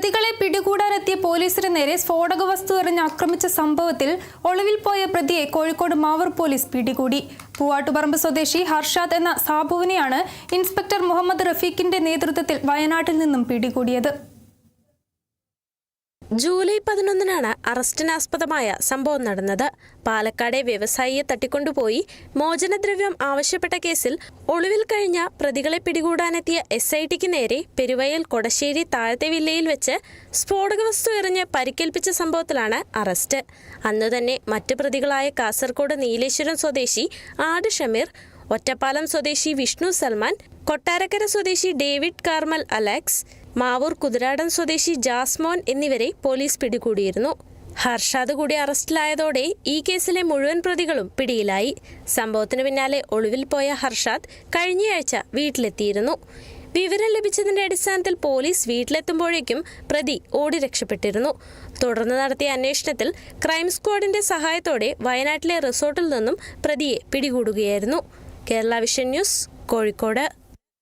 പ്രതികളെ പിടികൂടാനെത്തിയ പോലീസിന് നേരെ സ്ഫോടക വസ്തു എറിഞ്ഞ് ആക്രമിച്ച സംഭവത്തിൽ ഒളിവിൽ പോയ പ്രതിയെ കോഴിക്കോട് മാവൂർ പോലീസ് പിടികൂടി. പൂവാട്ടുപറമ്പ് സ്വദേശി ഹർഷാദ് എന്ന സാബുവിനെയാണ് ഇൻസ്പെക്ടർ മുഹമ്മദ് റഫീഖിന്റെ നേതൃത്വത്തിൽ വയനാട്ടിൽ നിന്നും പിടികൂടിയത്. ജൂലൈ 11-നാണ് അറസ്റ്റിനാസ്പദമായ സംഭവം നടന്നത്. പാലക്കാടെ വ്യവസായിയെ തട്ടിക്കൊണ്ടുപോയി മോചനദ്രവ്യം ആവശ്യപ്പെട്ട കേസിൽ ഒളിവിൽ കഴിഞ്ഞ പ്രതികളെ പിടികൂടാനെത്തിയ SITക്ക് നേരെ പെരുവയൽ കൊടശ്ശേരി താഴത്തെ വില്ലയിൽ വെച്ച് സ്ഫോടക വസ്തു എറിഞ്ഞ് പരിക്കേൽപ്പിച്ച സംഭവത്തിലാണ് അറസ്റ്റ്. അന്നുതന്നെ മറ്റ് പ്രതികളായ കാസർഗോഡ് നീലേശ്വരം സ്വദേശി ആട് ഷമീർ, ഒറ്റപ്പാലം സ്വദേശി വിഷ്ണു സൽമാൻ, കൊട്ടാരക്കര സ്വദേശി ഡേവിഡ് കാർമൽ അലക്സ്, മാവൂർ കുതിരാടൻ സ്വദേശി ജാസ്മോൻ എന്നിവരെ പോലീസ് പിടികൂടിയിരുന്നു. ഹർഷാദ് കൂടി അറസ്റ്റിലായതോടെ ഈ കേസിലെ മുഴുവൻ പ്രതികളും പിടിയിലായി. സംഭവത്തിന് പിന്നാലെ ഒളിവിൽ പോയ ഹർഷാദ് കഴിഞ്ഞയാഴ്ച വീട്ടിലെത്തിയിരുന്നു. വിവരം ലഭിച്ചതിന്റെ അടിസ്ഥാനത്തിൽ പോലീസ് വീട്ടിലെത്തുമ്പോഴേക്കും പ്രതി ഓടി രക്ഷപ്പെട്ടിരുന്നു. തുടർന്ന് നടത്തിയ അന്വേഷണത്തിൽ ക്രൈം സ്ക്വാഡിന്റെ സഹായത്തോടെ വയനാട്ടിലെ റിസോർട്ടിൽ നിന്നും പ്രതിയെ പിടികൂടുകയായിരുന്നു. Kerala vision news, Kozhikode.